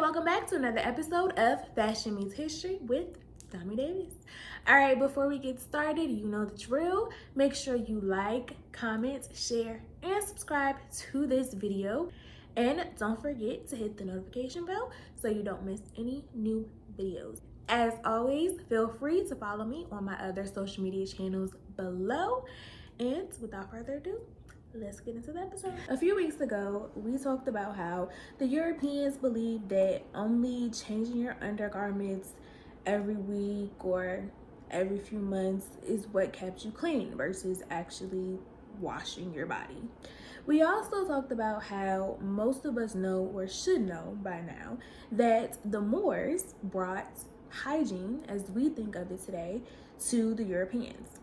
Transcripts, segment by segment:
welcome back to another episode of Fashion Meets History with Domii Davis. All right, before we get started, you know the drill. Make sure you like, comment, share, and subscribe to this video. And don't forget to hit the notification bell so you don't miss any new videos. As always, feel free to follow me on my other social media channels below. And without further ado, let's get into the episode. A few weeks ago, we talked about how the Europeans believed that only changing your undergarments every week or every few months is what kept you clean versus actually washing your body. We also talked about how most of us know or should know by now that the Moors brought hygiene, as we think of it today, to the Europeans.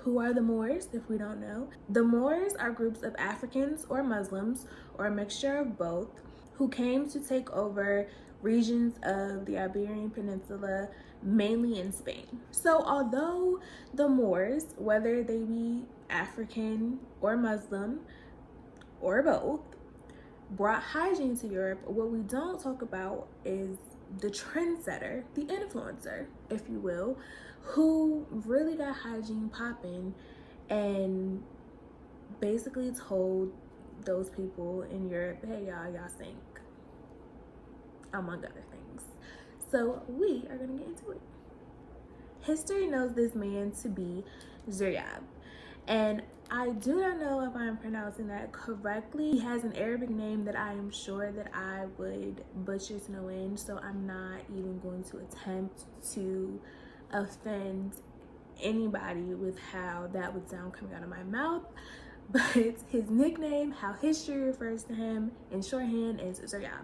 Who are the Moors, if we don't know? The Moors are groups of Africans or Muslims, or a mixture of both, who came to take over regions of the Iberian Peninsula, mainly in Spain. So although the Moors, whether they be African or Muslim, or both, brought hygiene to Europe, what we don't talk about is the trendsetter, the influencer, if you will, who really got hygiene popping and basically told those people in Europe, hey y'all stink, among other things. So we are gonna get into it. History knows this man to be Ziryab, and I do not know if I'm pronouncing that correctly. He has an Arabic name that I am sure that I would butcher to no end, so I'm not even going to attempt to offend anybody with how that would sound coming out of my mouth. But his nickname, how history refers to him in shorthand, is Ziryab.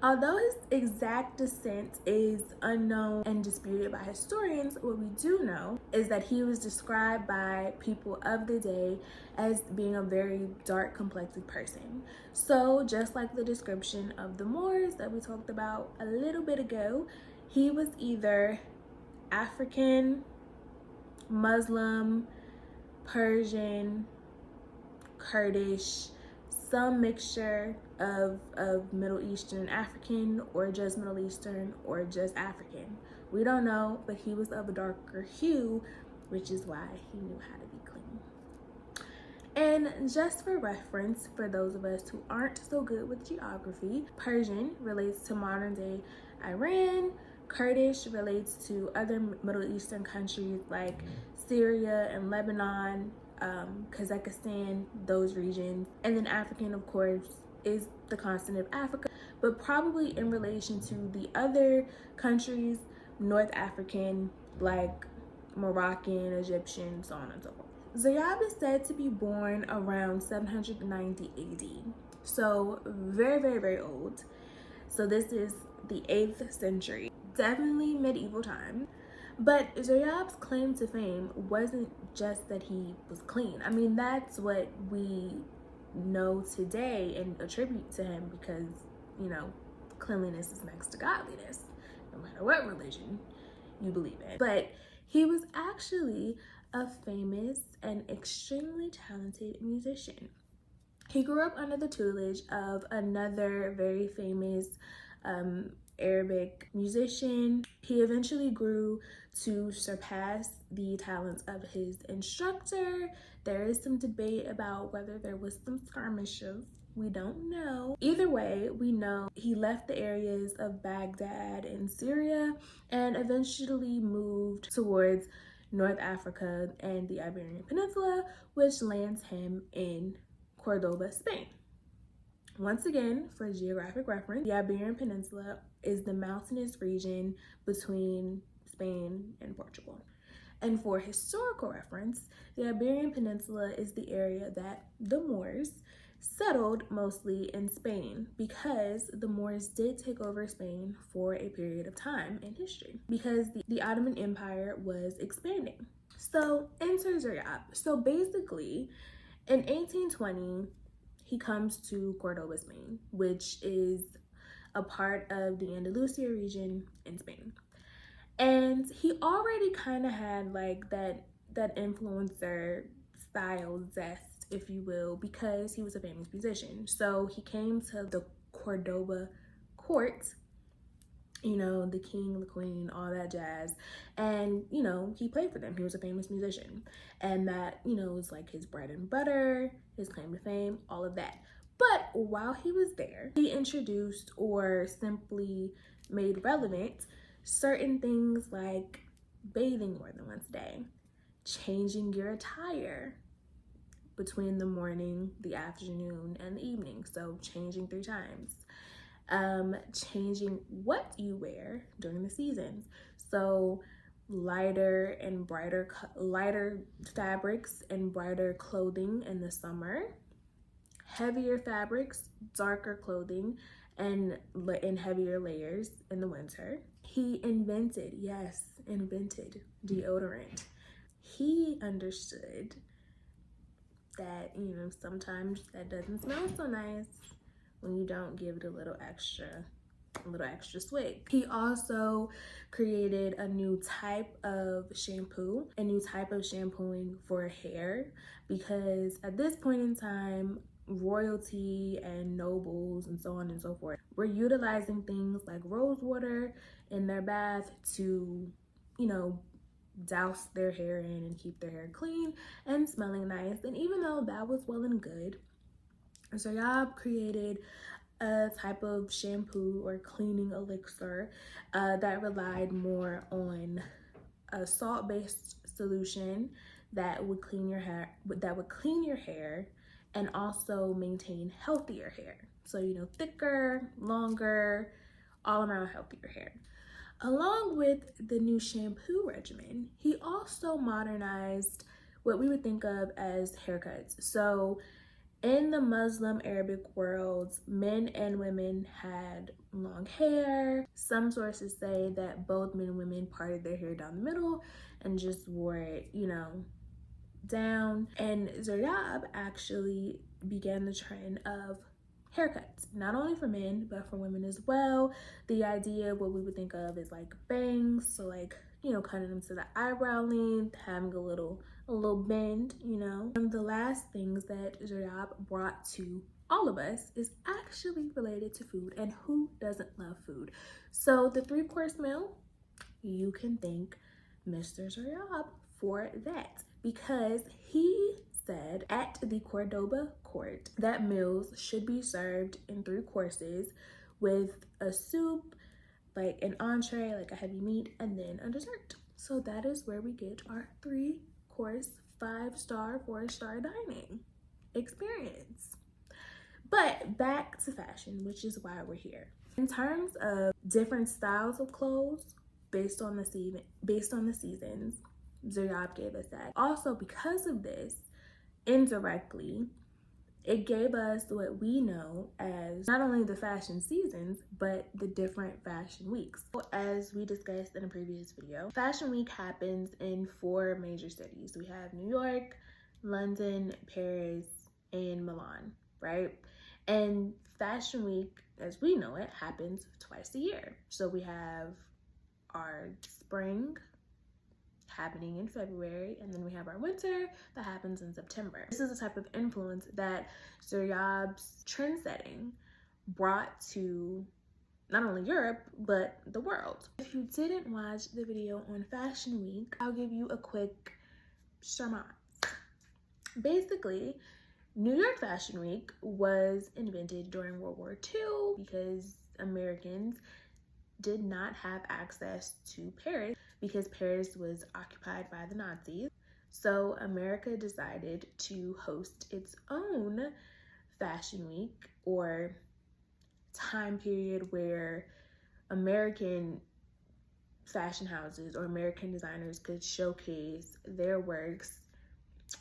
Although his exact descent is unknown and disputed by historians, what we do know is that he was described by people of the day as being a very dark complected person. So just like the description of the Moors that we talked about a little bit ago, he was either African, Muslim, Persian, Kurdish, some mixture of Middle Eastern and African, or just Middle Eastern, or just African. We don't know, but he was of a darker hue, which is why he knew how to be clean. And just for reference, for those of us who aren't so good with geography, Persian relates to modern day Iran, Kurdish relates to other Middle Eastern countries like Syria and Lebanon, Kazakhstan, those regions. And then African, of course, is the continent of Africa, but probably in relation to the other countries, North African, like Moroccan, Egyptian, so on and so forth. Ziryab is said to be born around 790 AD, so very, very, very old. So this is the 8th century, definitely medieval time. But Ziryab's claim to fame wasn't just that he was clean. I mean, that's what we know today and attribute to him because, you know, cleanliness is next to godliness, no matter what religion you believe in. But he was actually a famous and extremely talented musician. He grew up under the tutelage of another very famous Arabic musician. He eventually grew to surpass the talents of his instructor. There is some debate about whether there was some skirmishes. We don't know. Either way, we know he left the areas of Baghdad and Syria and eventually moved towards North Africa and the Iberian Peninsula, which lands him in Cordoba, Spain. Once again, for geographic reference, the Iberian Peninsula is the mountainous region between Spain and Portugal. And for historical reference, the Iberian Peninsula is the area that the Moors settled mostly in Spain, because the Moors did take over Spain for a period of time in history because the Ottoman Empire was expanding. So enter Ziryab. So basically, in 1820, he comes to Cordoba, Spain, which is a part of the Andalusia region in Spain. And he already kind of had like that influencer style zest, if you will, because he was a famous musician. So he came to the Cordoba court, you know, the king, the queen, all that jazz. And, you know, he played for them. He was a famous musician. And that, you know, was like his bread and butter, his claim to fame, all of that. But while he was there, he introduced or simply made relevant certain things like bathing more than once a day, changing your attire between the morning, the afternoon, and the evening. So changing 3 times. Changing what you wear during the seasons. So lighter fabrics and brighter clothing in the summer, heavier fabrics, darker clothing, and heavier layers in the winter. He invented deodorant. He understood that, you know, sometimes that doesn't smell so nice when you don't give it a little extra swig. He also created a new type of shampoo, a new type of shampooing for hair, because at this point in time, royalty and nobles and so on and so forth were utilizing things like rose water in their bath to, you know, douse their hair in and keep their hair clean and smelling nice. And even though that was well and good, Ziryab created a type of shampoo or cleaning elixir that relied more on a salt-based solution that would clean your hair, and also maintain healthier hair. So, you know, thicker, longer, all around healthier hair. Along with the new shampoo regimen, he also modernized what we would think of as haircuts. So in the Muslim Arabic worlds, men and women had long hair. Some sources say that both men and women parted their hair down the middle and just wore it, you know, down. And Ziryab actually began the trend of haircuts, not only for men, but for women as well. The idea, what we would think of is like bangs, so like, you know, cutting them to the eyebrow length, having a little bend, you know. One of the last things that Ziryab brought to all of us is actually related to food, and who doesn't love food? So the 3-course meal, you can thank Mr. Ziryab for that, because he said at the Cordoba court that meals should be served in 3 courses with a soup, like an entree, like a heavy meat, and then a dessert. So that is where we get our 3-course, 5-star, 4-star dining experience. But back to fashion, which is why we're here. In terms of different styles of clothes based on the seasons, Ziryab gave us that. Also, because of this, indirectly, it gave us what we know as not only the fashion seasons, but the different fashion weeks. As we discussed in a previous video, Fashion Week happens in 4 major cities. We have New York, London, Paris, and Milan, right? And Fashion Week, as we know it, happens twice a year. So we have our spring happening in February, and then we have our winter that happens in September. This is the type of influence that Ziryab's trendsetting brought to not only Europe, but the world. If you didn't watch the video on Fashion Week, I'll give you a quick surmise. Basically, New York Fashion Week was invented during World War II because Americans did not have access to Paris because Paris was occupied by the Nazis. So America decided to host its own Fashion Week, or time period where American fashion houses or American designers could showcase their works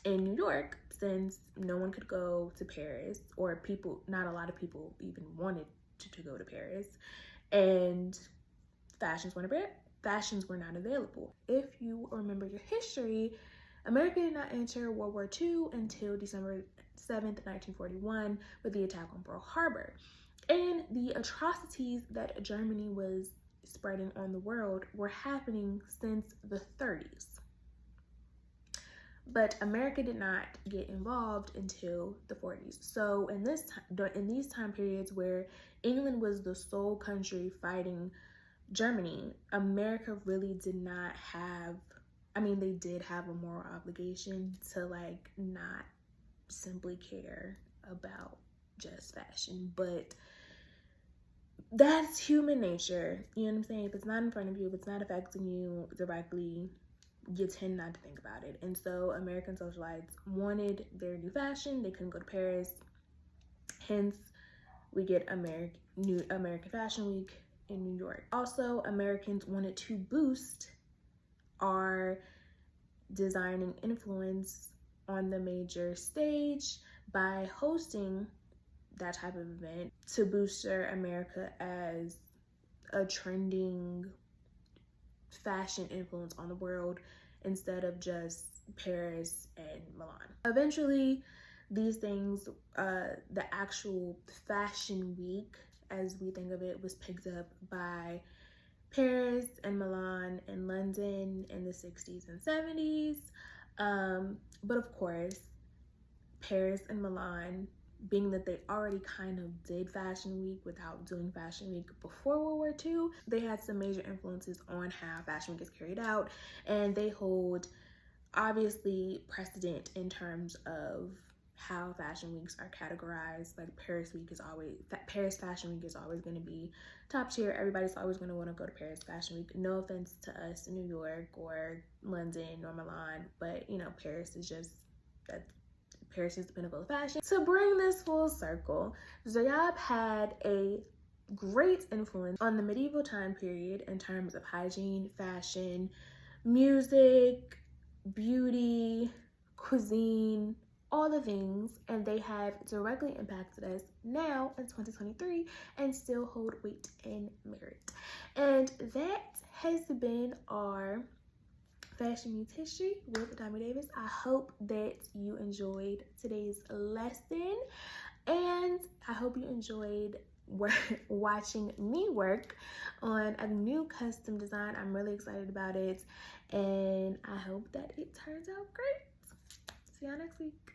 in New York, since no one could go to Paris, or not a lot of people even wanted to go to Paris, and fashions were not available. If you remember your history, America did not enter World War II until December 7th, 1941, with the attack on Pearl Harbor. And the atrocities that Germany was spreading on the world were happening since the 30s. But America did not get involved until the 40s. So in these time periods where England was the sole country fighting Germany, America really did not have, I mean, they did have a moral obligation to like not simply care about just fashion, but that's human nature. You know what I'm saying? If it's not in front of you, if it's not affecting you directly, you tend not to think about it. And so American socialites wanted their new fashion. They couldn't go to Paris. Hence, we get American Fashion Week in New York. Also, Americans wanted to boost our designing influence on the major stage by hosting that type of event to boost America as a trending fashion influence on the world instead of just Paris and Milan. Eventually, these things, the actual Fashion Week, as we think of it, was picked up by Paris and Milan and London in the 60s and 70s. But of course, Paris and Milan, being that they already kind of did Fashion Week without doing Fashion Week before World War II, they had some major influences on how Fashion Week is carried out, and they hold obviously precedent in terms of how Fashion Weeks are categorized. Like Paris Fashion Week is always going to be top tier. Everybody's always going to want to go to Paris Fashion Week. No offense to us in New York or London or Milan, but you know, Paris is the pinnacle of fashion. To bring this full circle, Ziryab had a great influence on the medieval time period in terms of hygiene, fashion, music, beauty, cuisine, all the things, and they have directly impacted us now in 2023 and still hold weight and merit. And that has been our Fashion Week history with Domii Davis. I hope that you enjoyed today's lesson, and I hope you enjoyed watching me work on a new custom design. I'm really excited about it, and I hope that it turns out great. See y'all next week.